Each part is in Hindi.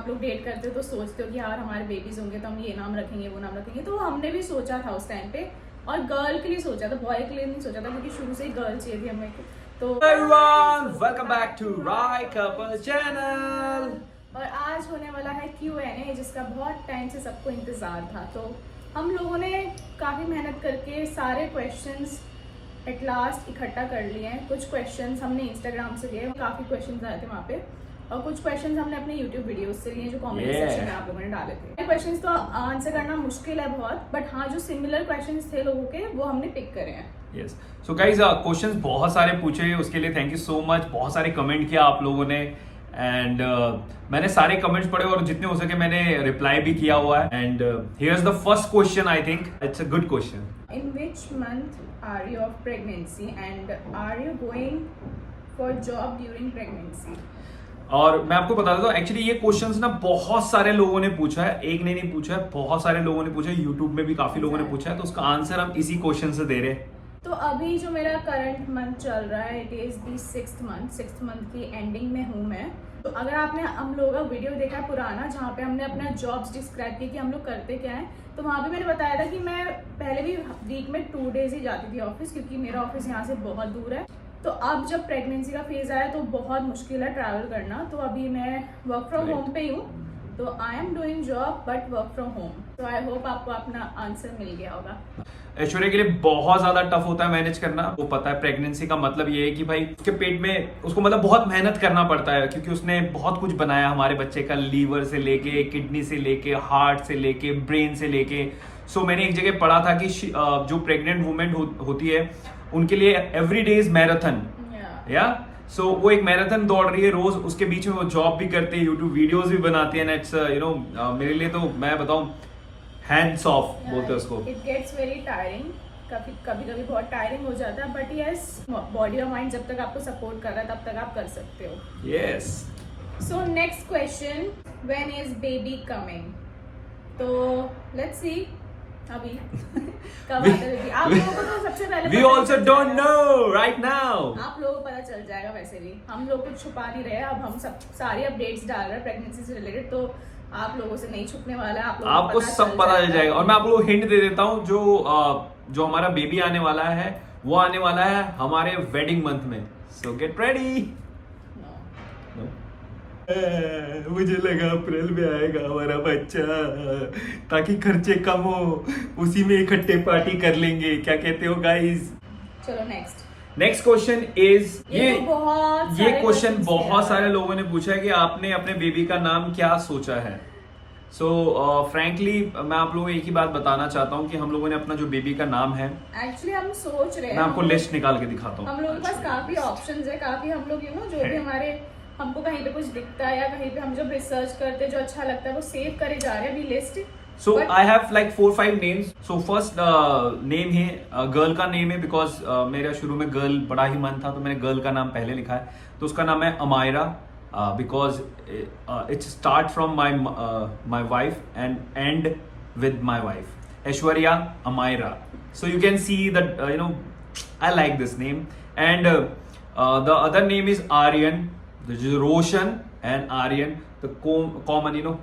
आप लोग डेट करते हो तो सोचते हो कि यार हमारे बेबीज होंगे तो हम ये नाम रखेंगे वो नाम रखेंगे, तो हमने भी सोचा था उस टाइम पे, और गर्ल के लिए सोचा था, बॉय के लिए नहीं सोचा था क्योंकि शुरू से ही गर्ल चाहिए थी हमें। तो everyone, welcome back to Rai Couple Channel. और आज होने वाला है Q&A, जिसका बहुत टाइम से सबको इंतज़ार था। तो हम लोगों ने काफ़ी मेहनत करके सारे क्वेश्चंस एट लास्ट इकट्ठा कर लिए हैं। कुछ क्वेश्चंस हमने इंस्टाग्राम से लिए, काफ़ी क्वेश्चंस आए थे वहाँ पे, और कुछ क्वेश्चंस हमने अपने यूट्यूब वीडियोस से लिए जो कमेंट सेक्शन में आप लोगों ने डाले थे। क्वेश्चंस तो आंसर करना मुश्किल है बहुत, बट हाँ जो सिमिलर क्वेश्चंस थे लोगों के वो हमने पिक करे हैं। यस, सो गाइज क्वेश्चंस बहुत सारे पूछे, उसके लिए थैंक यू सो मच। बहुत सारे कमेंट किया आप लोगों ने, एंड मैंने सारे कमेंट्स पढ़े और जितने हो सके मैंने रिप्लाई भी किया हुआ है। And here's the first question, I think it's a good question. In which month are you of pregnancy and are you going for job during pregnancy? और मैं आपको बता देता हूँ, एक्चुअली ये क्वेश्चंस ना बहुत सारे लोगों ने पूछा है, एक ने नहीं पूछा है, बहुत सारे लोगों ने पूछा है, यूट्यूब में भी काफी लोगों ने पूछा है, तो उसका आंसर हम इसी क्वेश्चन से दे रहे हैं। तो अभी जो मेरा करंट मंथ चल रहा है, it is the sixth month की एंडिंग में हूँ मैं। तो अगर आपने हम लोगों का वीडियो देखा है पुराना, जहाँ पे हमने अपना जॉब्स डिस्क्राइब किया कि हम लोग करते क्या है, तो वहाँ पे मैंने बताया था कि मैं पहले भी वीक में 2 डेज ही जाती थी ऑफिस, क्योंकि मेरा ऑफिस यहाँ से बहुत दूर है। तो अब जब प्रेगनेंसी का फेज आया तो बहुत मुश्किल है ट्रैवल करना, तो अभी मैं वर्क फ्रॉम होम पे ही हूँ। तो I am doing job but work from home. तो आई होप आपको अपना आंसर मिल गया होगा। ऐश्वर्या के लिए बहुत ज्यादा टफ होता है मैनेज करना। वो पता है प्रेगनेंसी का मतलब ये है कि भाई उसके पेट में उसको मतलब बहुत मेहनत करना पड़ता है, क्योंकि उसने बहुत कुछ बनाया हमारे बच्चे का, लीवर से लेके, किडनी से लेके, हार्ट से लेके, ब्रेन से लेके। सो मैंने एक जगह पढ़ा था कि जो प्रेग्नेंट वुमेन होती है उनके लिए एवरी डे इज मैराथन, या सो वो एक मैराथन दौड़ रही है रोज, उसके बीच में वो जॉब भी करते हैं, यूट्यूब वीडियोस भी बनाते हैं। इट्स मेरे लिए तो मैं बताऊं हैंड्स ऑफ बोलते हैं उसको। इट गेट्स वेरी टायरिंग, कभी बहुत टायरिंग हो जाता है, बट यस बॉडी और माइंड जब तक आपको सपोर्ट कर रहा है तब तक आप कर सकते हो। Yes, so next question, when is baby coming? तो लेट्स सी अभी कब आता है बेबी। आप लोगों को तो सबसे पहले we also don't know right now. आप लोगों को पता चल जाएगा, वैसे भी हम लोग कुछ छुपा नहीं रहे, अब हम सब सारी अपडेट्स डाल रहे हैं प्रेगनेंसी से रिलेटेड, तो आप लोगों से नहीं छुपने वाला है, आपको सब पता चल जाएगा। और मैं आप लोगों को हिंट दे देता हूँ, जो हमारा बेबी आने वाला है वो आने वाला है हमारे वेडिंग मंथ में, सो गेट रेडी। मुझे लगा अप्रैल में आएगा हमारा बच्चा, ताकि खर्चे कम हो, उसी में इकट्ठे पार्टी कर लेंगे। क्या कहते हो गाइस? चलो नेक्स्ट क्वेश्चन इज ये क्वेश्चन questions बहुत सारे लोगों ने पूछा है कि आपने अपने बेबी का नाम क्या सोचा है। सो फ्रैंकली मैं आप लोगों को एक ही बात बताना चाहता हूँ कि हम लोगों ने अपना जो बेबी का नाम है, एक्चुअली हम सोच रहे हैं, मैं आपको लिस्ट निकाल के दिखाता हूँ। हम लोगों के पास काफी ऑप्शंस है, काफी हम लोग जो भी हमारे हमको कहीं पे कुछ दिखता है या कहीं पे हम जब रिसर्च करते हैं जो अच्छा लगता है वो सेव करे जा रहे हैं अभी list. So I have like 4-5 names. So first name है गर्ल का नेम है, बिकॉज मेरा शुरू में गर्ल बड़ा ही मन था, तो मैंने गर्ल का नाम पहले लिखा है। तो उसका नाम है Amayra, because it's start from my wife and end with my wife, Aishwarya Amayra. So you can see that I like this name. And the other name is Aryan, Roshan and Aryan, the common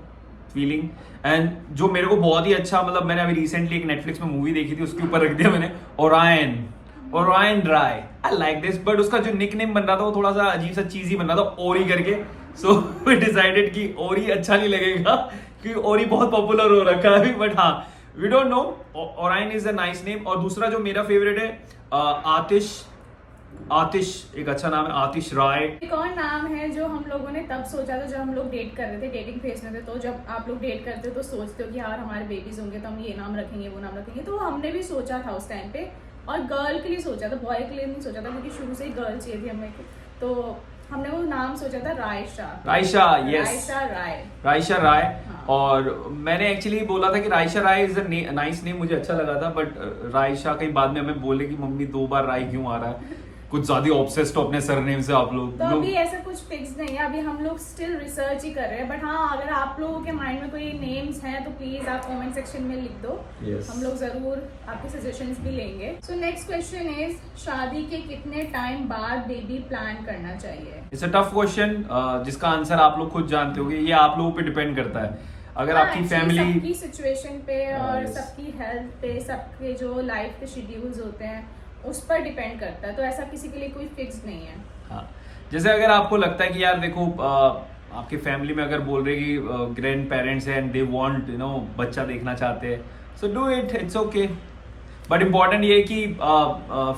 feeling. And जो मेरे को बहुत ही अच्छा, मतलब मैंने अभी रिसेंटली एक नेटफ्लिक्स में मूवी देखी थी, उसके ऊपर रख दिया मैंने Orion Rai. I like this, but उसका जो निक नेम बन रहा था वो थोड़ा सा अजीब सा चीज ही बन रहा था, ओरी करके। सो वी डिसाइडेड कि ओरी अच्छा नहीं लगेगा, क्योंकि ओरी बहुत पॉपुलर हो रखा है अभी, बट हाँ we don't know, Orion is a nice name. और दूसरा जो मेरा फेवरेट है आतिश एक अच्छा नाम है, आतिश राय। एक और नाम है जो हम लोगों ने तब सोचा था जब हम लोग डेट कर रहे थे, डेटिंग फेज में थे। तो जब आप लोग डेट करते हो तो सोचते हो कि यार हमारे बेबीज होंगे तो हम ये नाम रखेंगे वो नाम रखेंगे, तो हमने भी सोचा था उस टाइम पे, और गर्ल के लिए सोचा था, बॉय के लिए नहीं सोचा था, क्योंकि शुरू से ही गर्ल चाहिए थी हमें। तो हमने वो नाम सोचा था रायशा, यस रायशा राय। हाँ। और मैंने एक्चुअली बोला था कि रायशा राय इज अ नाइस नेम, मुझे अच्छा लगा था, बट रायशा कहीं बाद में हमें बोले कि मम्मी 2 बार राय क्यों आ रहा है, कुछ ज्यादा ऑब्सेस्ड हो अपने सरनेम से आप लोग। तो अभी ऐसा कुछ फिक्स नहीं है, अभी हम लोग स्टिल रिसर्च ही कर रहे हैं। बट हाँ, अगर आप लोगों के माइंड में कोई नेम्स हैं तो प्लीज आप कमेंट सेक्शन में लिख दो। Yes. हम लोग जरूर आपके सजेशंस भी लेंगे। सो नेक्स्ट क्वेश्चन इज, शादी के कितने टाइम बाद बेबी प्लान करना चाहिए? इट्स अ टफ क्वेश्चन जिसका आंसर आप लोग खुद जानते होंगे, ये आप लोगों पे डिपेंड करता है। अगर हाँ, आपकी actually फैमिली सबकी सिचुएशन पे और yes. सबकी हेल्थ पे, सबके जो लाइफ के शेड्यूल्स होते हैं उस पर डिपेंड करता है। तो ऐसा किसी के लिए कोई फिक्स नहीं है। हाँ, जैसे अगर आपको लगता है कि यार देखो आपके फैमिली में अगर बोल रहे कि ग्रैंड पेरेंट्स हैं एंड दे वांट बच्चा देखना चाहते हैं, so do it, it's okay. But important ये है कि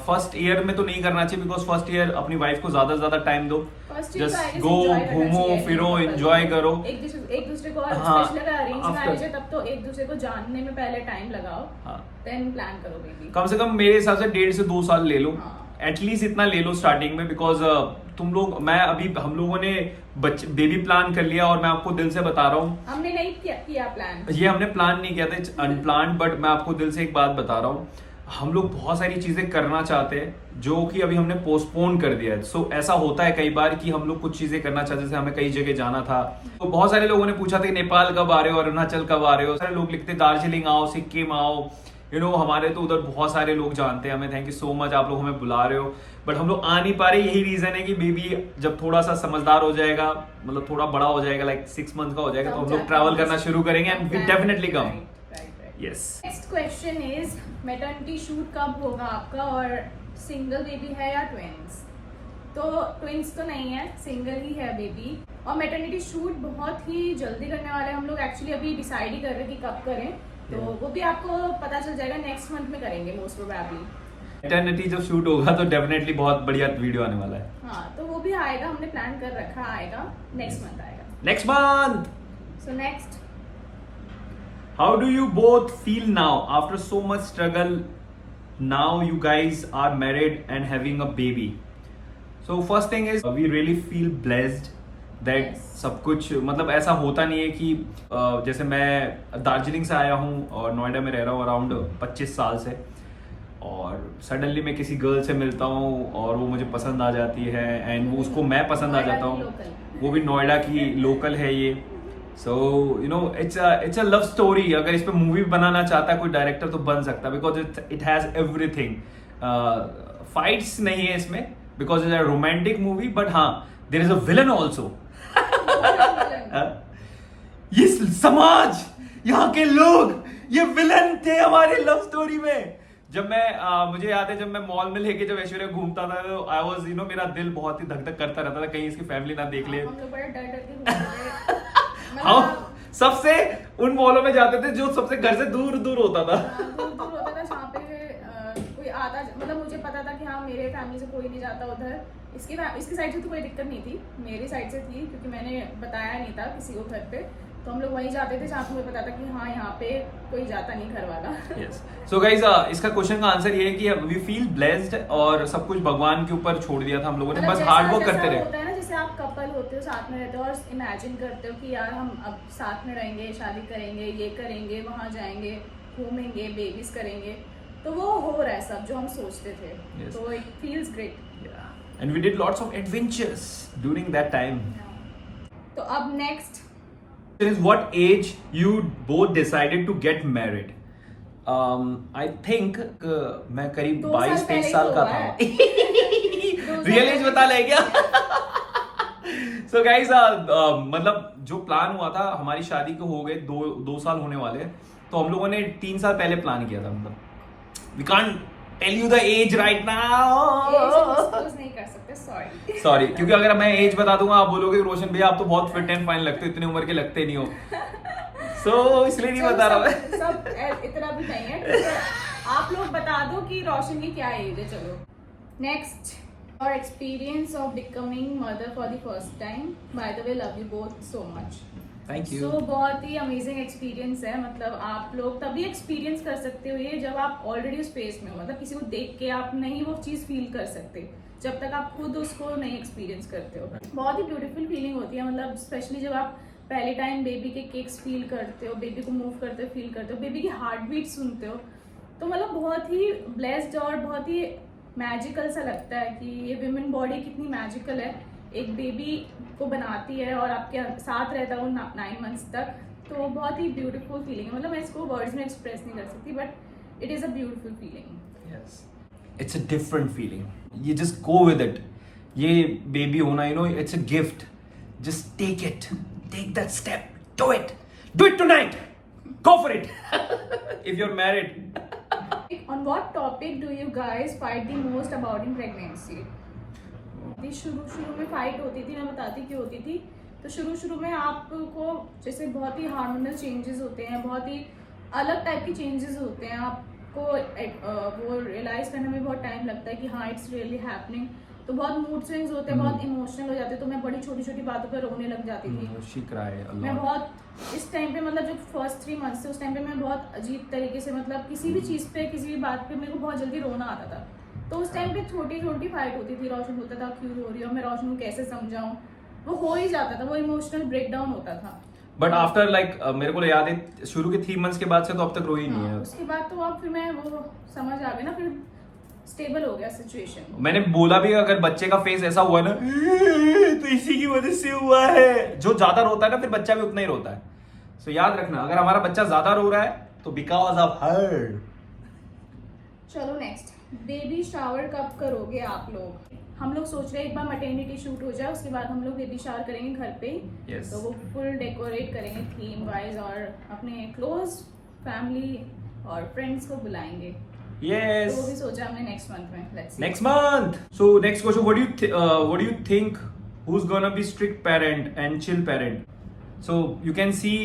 फर्स्ट ईयर में तो नहीं करना चाहिए, बिकॉज फर्स्ट ईयर अपनी वाइफ को ज्यादा से ज्यादा टाइम दो, जस्ट गो घूमो फिरो एंजॉय करो एक दूसरे को। हाँ, स्पेशली अगर अरेंज after- मैरिज है तब तो एक दूसरे को जानने में पहले टाइम लगाओ, हाँ, देन प्लान करो बेबी। कम से कम मेरे हिसाब से 1.5 से 2 साल ले लो, हाँ। एटलीस्ट इतना ले लो स्टार्टिंग में, बिकॉज तुम लोग, हम लोगों ने बेबी प्लान कर लिया और मैं आपको दिल से बता रहा हूँ, हमने नहीं किया प्लान, ये हमने प्लान नहीं किया था, इट्स अनप्लान्ड। बट मैं आपको दिल से एक बात बता रहा हूँ, हम लोग बहुत सारी चीजें करना चाहते हैं जो कि अभी हमने पोस्टपोन कर दिया है। सो ऐसा होता है कई बार कि हम लोग कुछ चीजें करना चाहते हैं, जैसे हमें कई जगह जाना था, तो बहुत सारे लोगों ने पूछा था कि नेपाल कब आ रहे हो, अरुणाचल कब आ रहे हो। सारे लोग लिखते दार्जिलिंग आओ, सिक्किम आओ, हमारे तो उधर बहुत सारे लोग जानते हैं हमें। थैंक यू सो मच, आप लोग हमें बुला रहे हो, बट हम लोग आ नहीं पा रहे। यही रीजन है कि बेबी जब थोड़ा सा समझदार हो जाएगा, मतलब थोड़ा बड़ा हो जाएगा, लाइक 6 मंथ का हो जाएगा, तो हम लोग ट्रैवल करना शुरू करेंगे and we definitely come. Yes. Next question is, maternity shoot कब होगा आपका, और सिंगल बेबी है या ट्विंस? तो ट्विंस तो नहीं है, सिंगल ही है बेबी। और मैटरनिटी शूट बहुत ही जल्दी करने वाले हैं हम लोग, एक्चुअली अभी डिसाइड ही कर रहे हैं कि कब करें, तो वो भी आपको पता चल जाएगा, नेक्स्ट मंथ में करेंगे मोस्ट प्रोबेबली। मैटरनिटी जब शूट होगा तो डेफिनेटली बहुत बढ़िया वीडियो आने वाला है। हाँ, तो वो भी आएगा, हमने प्लान कर रखा, आएगा नेक्स्ट मंथ आएगा। Next month. So next, How do you both feel now after so much struggle? Now you guys are married and having a baby. So first thing is we really feel blessed that Yes. सब कुछ, मतलब ऐसा होता नहीं है कि जैसे मैं दार्जिलिंग से आया हूँ और नोएडा में रह रहा हूँ अराउंड 25 साल से, और सडनली मैं किसी गर्ल से मिलता हूँ और वो मुझे पसंद आ जाती है एंड वो उसको मैं पसंद आ जाता हूँ, वो भी नोएडा की लोकल है ये। So it's a love story. अगर इस पे मूवी बनाना चाहता है कोई डायरेक्टर तो बन सकता है, because it has everything. Fights नहीं है इसमें because it's a romantic movie, but हाँ there is a villain also. ये समाज, यहाँ के लोग, ये विलन थे हमारे लव स्टोरी में। जब मैं मुझे याद है जब मैं मॉल में लेके जब ऐश्वर्या घूमता था, तो आई वाज मेरा दिल बहुत ही धक धक करता रहता था, कहीं इसकी फैमिली ना देख ले। हम लोग बड़े डर डर के घूमते थे। हम सबसे उन मॉलों में जाते थे जो सबसे घर से दूर दूर होता था। दूर दूर होता था, जहाँ पे कोई आता, मतलब मुझे पता था कि हाँ मेरे फैमिली से कोई नहीं जाता उधर। इसकी साइड से तो कोई दिक्कत नहीं थी, मेरी साइड से थी, क्योंकि मैंने बताया नहीं था किसी को घर पे, तो हम लोग वहीं जाते थे जहाँ पे मुझे पता था कि हाँ यहाँ पे कोई जाता नहीं घर वाला। Yes. So guys, इसका क्वेश्चन का आंसर ये है कि वी फील ब्लेस्ड और सब कुछ भगवान के ऊपर छोड़ दिया था हम लोगों ने, बस हार्ड वर्क करते रहे। होता है ना, जैसे आप कपल होते हो, साथ में रहते हो और इमेजिन करते हो कि यार हम अब साथ में रहेंगे, शादी करेंगे, ये करेंगे, वहाँ जाएंगे, घूमेंगे, बेबीज करेंगे, तो वो हो रहा है सब जो हम सोचते थे। Yes. तो it feels great. And we did lots of adventures during that time. तो अब next is what age you both decided to get married? I think मैं करीब 22-23 साल का था। रियल एज बता ले क्या? So guys, मतलब जो प्लान हुआ था, हमारी शादी को हो गए 2 साल होने वाले, तो हम लोगों ने 3 साल पहले प्लान किया था। मतलब we can't tell you the age right now. नहीं कर सकते, सॉरी, क्योंकि अगर मैं एज बता दूंगा आप बोलोगे रोशन भैया आप तो बहुत फिट एंड फाइन लगते हो, इतने उम्र के लगते नहीं हो। सो इसलिए नहीं बता रहा मैं। सब इतना भी नहीं है, ठीक है? आप लोग बता दो कि रोशन की क्या एज है। चलो नेक्स्ट, और experience of becoming mother for the first time. By the way, love you both so much. Thank you. So बहुत ही अमेजिंग एक्सपीरियंस है। मतलब आप लोग तभी एक्सपीरियंस कर सकते हो ये जब आप ऑलरेडी उस स्पेस में हो, मतलब किसी को देख के आप नहीं वो चीज फील कर सकते जब तक आप खुद उसको नहीं एक्सपीरियंस करते हो। बहुत ही ब्यूटीफुल फीलिंग होती है, मतलब स्पेशली जब आप पहले टाइम बेबी के किक्स फील करते हो, बेबी को मूव करते हो, फील करते हो, बेबी की हार्ट बीट सुनते हो, तो मतलब बहुत ही ब्लेस्ड और बहुत ही मैजिकल सा लगता है कि ये विमेन बॉडी कितनी मैजिकल है, एक बेबी को बनाती है और आपके साथ रहता है वो 9 मंथ्स तक, तो वो बहुत ही ब्यूटीफुल फीलिंग है। मतलब मैं इसको वर्ड्स में एक्सप्रेस नहीं कर सकती, but it is a beautiful feeling. Yes, it's a different feeling. ये जस्ट गो विद इट। ये बेबी होना, you know, it's a gift. Just take it, take that step, do it tonight, go for it if you are married. On what topic do you guys fight the most about in pregnancy? शुरू में फाइट होती थी, मैं बताती क्यों होती थी। तो शुरू में आपको जैसे बहुत ही हार्मोनल चेंजेस होते हैं, बहुत ही अलग टाइप के चेंजेस होते हैं, आपको वो रियलाइज करने में बहुत टाइम लगता है कि हाँ इट्स रियली हैपनिंग। तो बहुत मूड स्विंग्स होते हैं, बहुत इमोशनल हो जाते हैं। तो मैं बड़ी छोटी छोटी बातों पर रोने लग जाती थी। मैं बहुत इस टाइम पे, मतलब जो फर्स्ट 3 मंथ्स थे उस टाइम पे मैं बहुत अजीब तरीके से, मतलब किसी भी चीज़ पे, किसी भी बात पे मेरे को बहुत जल्दी रोना आता था। तो उस टाइम पे छोटी छोटी फाइट होती थी। रोशन होता था क्यों रो रही हो, मैं रोशन को कैसे समझाऊं, वो हो ही जाता था, वो इमोशनल ब्रेकडाउन होता था। बट आफ्टर लाइक मेरे को याद है शुरू के 3 मंथ्स के बाद से तो अब तक रोई नहीं है। उसके बाद तो अब फिर मैं वो समझ आ गया ना, फिर स्टेबल हो गया सिचुएशन। मैंने बोला भी अगर बच्चे का फेस ऐसा हुआ ना तो इसी की वजह से हुआ है। जो ज्यादा रोता है ना फिर बच्चा भी उतना ही रोता है। सो याद रखना, अगर हमारा बच्चा ज्यादा रो रहा है तो बिकॉज ऑफ हर। चलो नेक्स्ट, बेबी शावर कब करोगे आप लोग? हम लोग सोच रहे हैं एक बार मैटरनिटी शूट हो जाए उसके बाद हम लोग बेबी शावर करेंगे घर पे ही। Yes. तो वो फुल डेकोरेट करेंगे थीम वाइज और अपने क्लोज फैमिली और फ्रेंड्स को बुलाएंगे। Yes. तो वो भी सोचा हमने नेक्स्ट मंथ में। Let's see. Next month. So next question, what do you think who's gonna be strict parent and chill parent? So you can see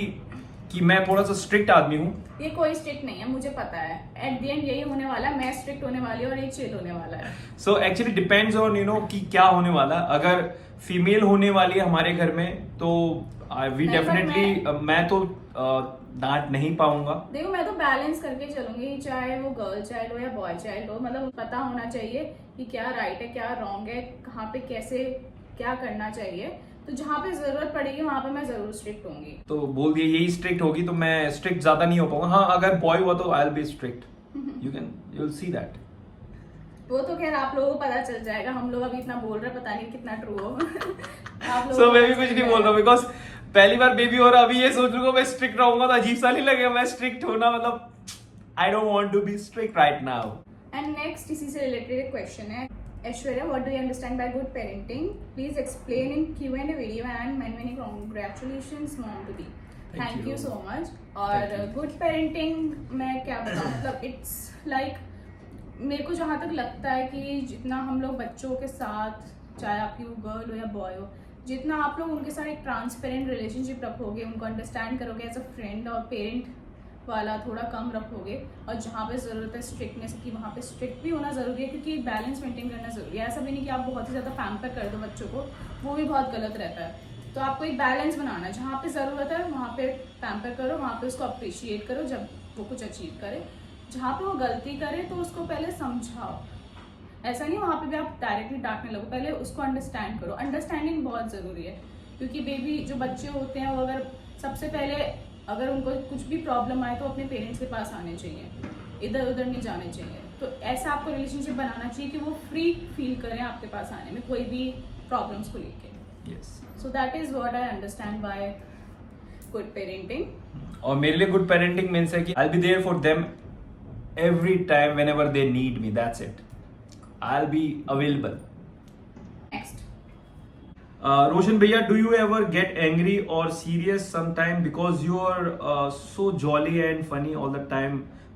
कि मैं थोड़ा सा स्ट्रिक्ट आदमी हूँ। ये कोई स्ट्रिक्ट नहीं है, मुझे पता है। एट द एंड यही होने वाला है, मैं स्ट्रिक्ट होने वाली हूँ और ये चिल होने वाला है। So actually depends on you know कि क्या होने वाला। अगर फीमेल होने वाली है हमारे घर में तो वी डेफिनेटली मैं तो डांट नहीं पाऊंगा। देखो मैं तो बैलेंस करके चलूंगी, चाहे वो गर्ल चाइल्ड हो या बॉय चाइल्ड हो। मतलब पता होना चाहिए कि क्या राइट है क्या रॉन्ग है, कहाँ पे कैसे क्या करना चाहिए। तो जहाँ पे जरूरत पड़ेगी वहां पे मैं जरूर स्ट्रिक्ट होंगी। तो बोल दिए यही स्ट्रिक्ट होगी तो मैं स्ट्रिक्ट ज्यादा नहीं हो पाऊंगा। हाँ अगर बॉय हुआ तो आई will be strict. You will see that. वो तो खैर आप लोगों को पता चल जाएगा। हम लोग अभी इतना बोल रहे हैं, पता नहीं कितना ट्रू हो। आप सो मैं भी कुछ नहीं बोल रहा हूँ बिकॉज पहली बार बेबी हो रहा। अभी ये सोच लूंगा मैं स्ट्रिक्ट रहूंगा तो अजीब सा नहीं लगेगा। मैं स्ट्रिक्ट होना मतलब I don't want to be strict right now. And next इसी से रिलेटेड क्वेश्चन है, Aishwarya, what do you understand by good parenting? Please explain in Q&A video and many congratulations mom to be. Thank you so much. और good parenting मैं क्या बताऊँ, मतलब it's like मेरे को जहाँ तक लगता है कि जितना हम लोग बच्चों के साथ, चाहे आपकी वो गर्ल हो या बॉय हो, जितना आप लोग उनके साथ एक ट्रांसपेरेंट रिलेशनशिप रखोगे, उनको अंडरस्टैंड करोगे एज अ फ्रेंड और पेरेंट वाला थोड़ा कम रखोगे, और जहाँ पे ज़रूरत है स्ट्रिक्टनेस की वहाँ पे स्ट्रिक्ट भी होना ज़रूरी है, क्योंकि बैलेंस मेंटेन करना ज़रूरी है। ऐसा भी नहीं कि आप बहुत ही ज़्यादा पैम्पर कर दो बच्चों को, वो भी बहुत गलत रहता है। तो आपको एक बैलेंस बनाना है, जहाँ पे ज़रूरत है वहाँ पे पैम्पर करो, वहाँ पे उसको अप्रिशिएट करो जब वो कुछ अचीव करे। जहाँ पे वो गलती करे तो उसको पहले समझाओ। ऐसा नहीं वहाँ पे भी आप डायरेक्टली डांटने लगो, पहले उसको अंडरस्टैंड करो। अंडरस्टैंडिंग बहुत ज़रूरी है, क्योंकि बेबी जो बच्चे होते हैं वो अगर सबसे पहले अगर उनको कुछ भी प्रॉब्लम आए तो अपने पेरेंट्स के पास आने चाहिए, इधर उधर नहीं जाने चाहिए। तो ऐसा आपको रिलेशनशिप बनाना चाहिए कि वो फ्री फील करें आपके पास आने में कोई भी प्रॉब्लम्स को लेके। So that is what I understand by good parenting. और मेरे लिए गुड पेरेंटिंग मीन्स है कि I will be there for them every time whenever they need me, that's it. I will be available. Next, Roshan Bhaiya, do you ever get angry or serious sometime because you are so jolly and funny all the time?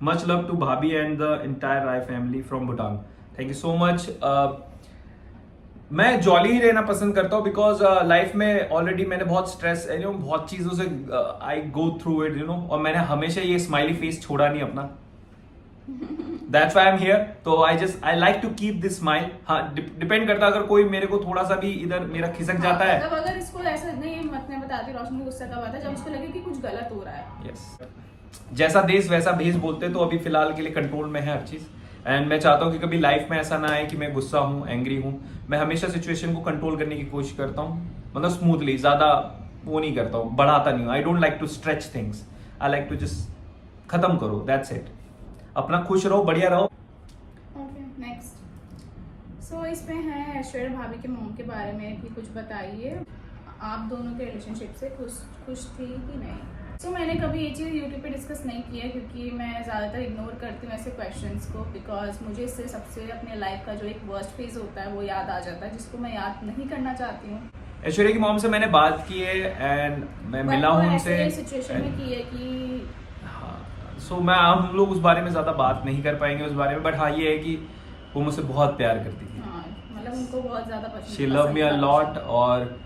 Much love to Bhabhi and the entire Rai family from Bhutan. Thank you so much. मैं जॉली ही रहना पसंद करता हूँ बिकॉज लाइफ में ऑलरेडी मैंने बहुत स्ट्रेस बहुत चीज़ों से आई गो थ्रू इट और मैंने हमेशा ये स्माइली फेस छोड़ा नहीं अपना। That's why I'm here. तो I like to keep this smile. हाँ डिपेंड करता है, अगर कोई मेरे को थोड़ा सा भी इधर मेरा खिसक जाता है। मतलब अगर इसको ऐसा नहीं, मत मैं बताती रोशन को गुस्सा कब आता है, जब उसको लगे कि कुछ गलत हो रहा है। Yes. जैसा देश वैसा भेष बोलते, तो अभी फिलहाल के लिए कंट्रोल में है हर चीज। एंड मैं चाहता हूँ कि कभी लाइफ में ऐसा ना आए कि मैं गुस्सा हूँ, एंग्री हूँ। मैं हमेशा सिचुएशन को कंट्रोल करने की कोशिश करता हूँ, मतलब स्मूथली, ज्यादा वो नहीं करता हूँ, बढ़ाता नहीं हूँ। I don't like to stretch things, I like to just खत्म करो, दैट्स इट। अपना खुश रहो, बढ़िया रहो। ओके नेक्स्ट, सो इसमें है ऐश्वर्या भाभी के मॉम के बारे में भी कुछ बताइए, आप दोनों के रिलेशनशिप से खुश थी कि नहीं। सो मैंने कभी ये चीज़ यूट्यूब पे डिस्कस नहीं किया क्योंकि मैं ज़्यादातर इग्नोर करती हूँ ऐसे क्वेश्चंस को, बिकॉज मुझे इससे सबसे अपने लाइफ का जो एक वर्स्ट फेज होता है वो याद आ जाता है, जिसको मैं याद नहीं करना चाहती हूँ। ऐश्वर्या की मॉम से मैंने बात की है एंड मैं मिला हूँ उनसे सिचुएशन में की है कि हाँ, सो हम लोग उस बारे में ज़्यादा बात नहीं कर पाएंगे उस बारे में, बट हाँ ये है कि वो मुझसे बहुत प्यार करती थी। हाँ, मतलब उनको बहुत ज़्यादा पसंद, she love me a lot और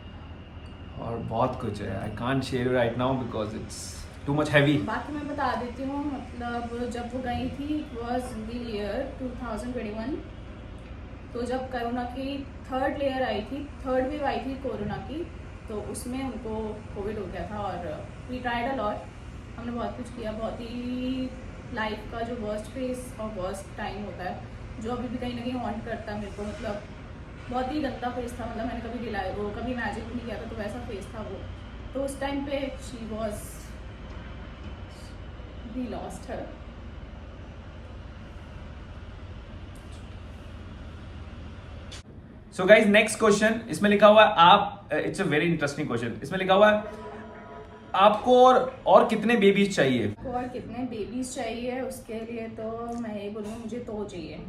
बहुत कुछ है। I can't share right now because it's too much heavy. बाकी मैं बता देती हूँ, मतलब जब वो गई थी इट वॉज द ईयर 2021, तो जब कोरोना की थर्ड लेयर आई थी, थर्ड वेव आई थी कोरोना की, तो उसमें उनको कोविड हो गया था और वी ट्राइड अ लॉट, हमने बहुत कुछ किया, बहुत ही लाइफ का जो वर्स्ट फेस और वर्स्ट टाइम होता है जो अभी भी कहीं ना कहीं हॉन्ट करता है मेरे को, मतलब बहुत ही गंदा फेस था, मतलब मैंने कभी इमेजिन नहीं किया था, तो वैसा फेस था वो। तो उस टाइम पे she was we lost her. So guys next question, इसमें लिखा हुआ है आप, it's a very interesting question, इसमें लिखा हुआ है आपको और कितने बेबीज चाहिए। और कितने बेबीज चाहिए, उसके लिए तो मैं यही बोलूँगी मुझे तो चाहिए।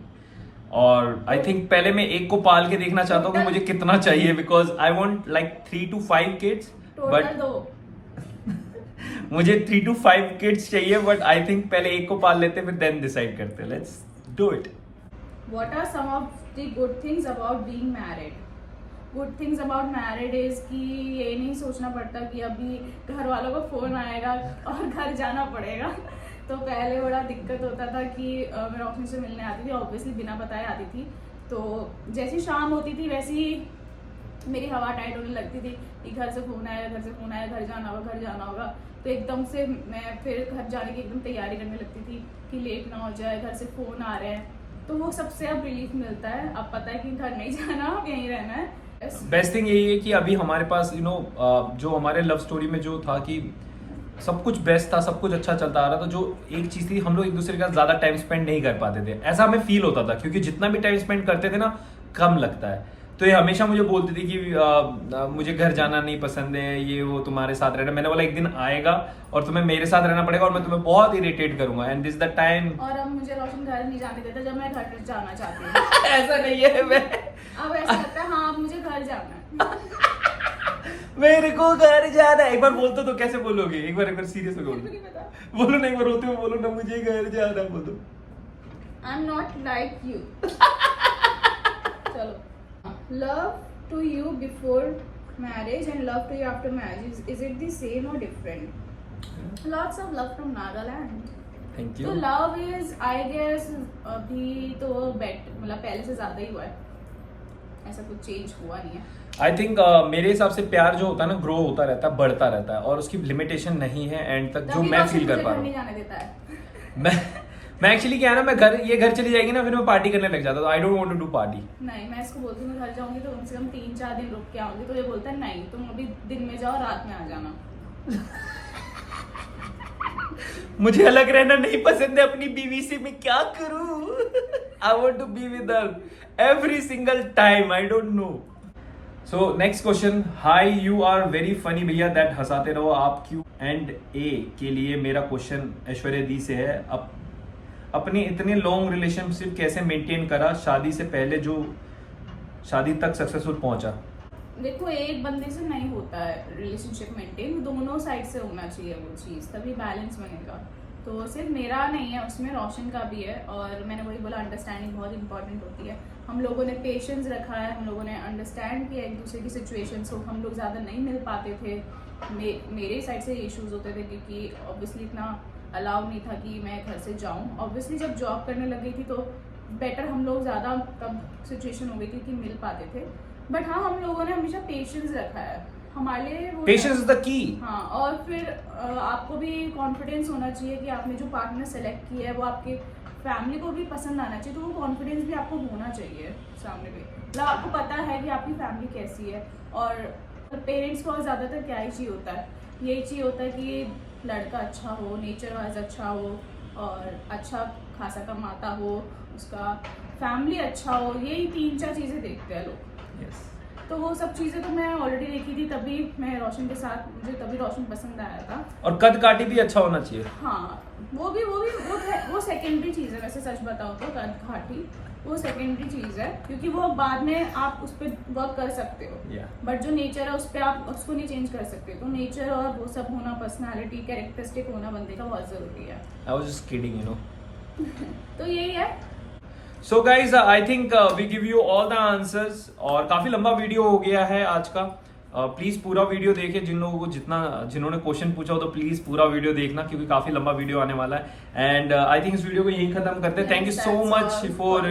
और आई थिंक पहले मैं एक को पाल के देखना चाहता हूँ कि मुझे कितना चाहिए, because I want like 3 to 5 kids, total दो। मुझे 3 to 5 किड्स चाहिए, बट आई थिंक पहले एक को पाल लेते फिर देन डिसाइड करते। Let's do it. What are some of the good things about being married? Good things about married is कि ये नहीं सोचना पड़ता कि अभी घर वालों को फ़ोन आएगा और घर जाना पड़ेगा। तो पहले बड़ा दिक्कत होता था कि मैं रोशनी से मिलने आती थी, ऑब्वियसली बिना बताए आती थी, तो जैसी शाम होती थी वैसे ही मेरी हवा टाइट होने लगती थी कि घर से फ़ोन आया, घर जाना होगा। तो एकदम से मैं फिर घर जाने की एकदम तैयारी करने लगती थी कि लेट ना हो जाए, घर से फ़ोन आ रहे हैं, तो वो सबसे अब रिलीफ मिलता है। अब पता है कि घर नहीं जाना, अब यहीं रहना है। बेस्ट थिंग यही है कि अभी हमारे पास जो हमारे लव स्टोरी में जो था कि सब कुछ बेस्ट था, सब कुछ अच्छा चलता आ रहा था, तो जो एक चीज थी हम लोग एक दूसरे के साथ ज्यादा टाइम स्पेंड नहीं कर पाते थे, ऐसा हमें फील होता था, क्योंकि जितना भी टाइम स्पेंड करते थे ना कम लगता है। तो ये हमेशा मुझे बोलती थी कि मुझे घर जाना नहीं पसंद है, ये वो तुम्हारे साथ रहना। मैंने बोला एक दिन आएगा और तुम्हें मेरे साथ रहना पड़ेगा और मैं तुम्हें बहुत इरिटेट करूंगा, एंड दिस द टाइम। और अब मुझे रोशन घर नहीं जाने देता जब मैं घर जाना चाहती हूँ। ऐसा नहीं है, मैं अब ऐसा लगता है हाँ मुझे घर जाना है। मेरे को घर जाना है। एक बार बोलते तो कैसे बोलोगे, एक बार सीरियस हो मेरे को नहीं पता। बोलो ना, एक बार रोते हुए बोलो ना, मुझे घर जाना बोलो। I am not like you. चलो, love to you before marriage and love to you after marriage, is it the same or different? Lots of love from Nagaland. Thank तो you. love is I guess अभी तो बेट मतलब पहले से ज्यादा ही हुआ है, ऐसा कुछ चेंज हुआ नहीं है। आई थिंक मेरे हिसाब से प्यार जो होता है ना ग्रो होता रहता है, बढ़ता रहता है, और उसकी लिमिटेशन नहीं है एंड तक, जो मैं फील कर पा रहा नहीं हूँ। जाने देता है। मैं एक्चुअली क्या है ना, ये घर चली जाएगी ना, फिर मैं पार्टी करने लग जाता, तो I don't want to do party. नहीं, मैं इसको बोलती हूँ मैं घर जाऊंगी तो कम से कम 3-4 दिन रुक के आऊंगी, तो ये बोलता है नहीं तुम अभी दिन में जाओ रात में आ जाना। मुझे अलग रहना नहीं पसंद है, अपनी बीवी से मैं क्या करूं? I want to be with her every single time, I don't know. So next question, hi you are very funny भैया, दैट हंसाते रहो आप क्यों एंड ए के लिए मेरा क्वेश्चन ऐश्वर्या दी से है, अपनी इतने लॉन्ग रिलेशनशिप कैसे मेंटेन करा, शादी से पहले जो शादी तक सक्सेसफुल पहुंचा। देखो एक बंदे से नहीं होता है रिलेशनशिप मेंटेन, दोनों साइड से होना चाहिए वो चीज़, तभी बैलेंस बनेगा। तो सिर्फ मेरा नहीं है, उसमें रोशन का भी है, और मैंने वही बोला अंडरस्टैंडिंग बहुत इंपॉर्टेंट होती है। हम लोगों ने पेशेंस रखा है, हम लोगों ने अंडरस्टैंड किया एक दूसरे की सिचुएशंस को, हम लोग ज़्यादा नहीं मिल पाते थे, मेरे साइड से इश्यूज होते थे क्योंकि ऑब्वियसली इतना अलाउ नहीं था कि मैं घर से जाऊँ। ऑब्वियसली जब जॉब करने लग गई थी तो बेटर हम लोग ज़्यादा तब सिचुएशन हो गई थी कि मिल पाते थे, बट हाँ हम लोगों ने हमेशा पेशेंस रखा है, हमारे लिए वो पेशेंस इज द की। हाँ, और फिर आपको भी कॉन्फिडेंस होना चाहिए कि आपने जो पार्टनर सेलेक्ट किया है वो आपके फैमिली को भी पसंद आना चाहिए, तो वो कॉन्फिडेंस भी आपको होना चाहिए सामने पे, मतलब आपको पता है कि आपकी फैमिली कैसी है। और पेरेंट्स को ज़्यादातर क्या ही चाहिए होता है, यही चाहिए होता है कि लड़का अच्छा हो, नेचर वाइज अच्छा हो और अच्छा खासा कमाता हो, उसका फैमिली अच्छा हो, यही 3-4 चीज़ें देखते हैं लोग। Yes. तो वो सब चीज़ें तो मैं ऑलरेडी देखी थी, तभी मैं रोशन के साथ, मुझे तभी रोशन पसंद आया था। और कद काठी भी अच्छा होना चाहिए। हाँ, वो सेकेंडरी चीज़ है, वैसे सच बताओ तो कद काठी वो सेकेंडरी चीज़ है, क्योंकि वो बाद में आप उस पर वर्क कर सकते हो। Yeah. बट जो नेचर है उस पर आप उसको नहीं चेंज कर सकते। तो नेचर और वो सब होना, पर्सनालिटी, कैरेक्टरिस्टिक होना बंदे का बहुत ज़रूरी है। I was just kidding, you know. तो यही है। So guys, I think we give you all the answers और काफी लंबा वीडियो हो गया है आज का। प्लीज पूरा वीडियो देखें, जिन्होंने क्वेश्चन पूछा हो तो प्लीज पूरा वीडियो देखना, क्योंकि काफी लंबा वीडियो आने वाला है। एंड आई थिंक इस वीडियो को यहीं खत्म करते हैं। Thank you so much for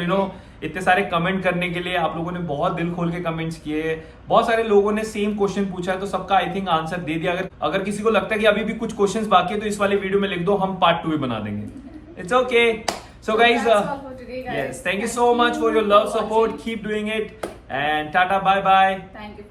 इतने सारे कमेंट करने के लिए। आप लोगों ने बहुत दिल खोल के कमेंट्स किए, बहुत सारे लोगों ने सेम क्वेश्चन पूछा है, तो सबका आई थिंक आंसर दे दिया। अगर किसी को लगता है कि अभी भी कुछ क्वेश्चंस बाकी है तो इस वाले वीडियो में लिख दो, हम पार्ट 2 भी बना देंगे। It's okay. So guys, That's all for today, guys. yes, thank you so much for your love, support. Keep doing it, and tata, bye bye. Thank you.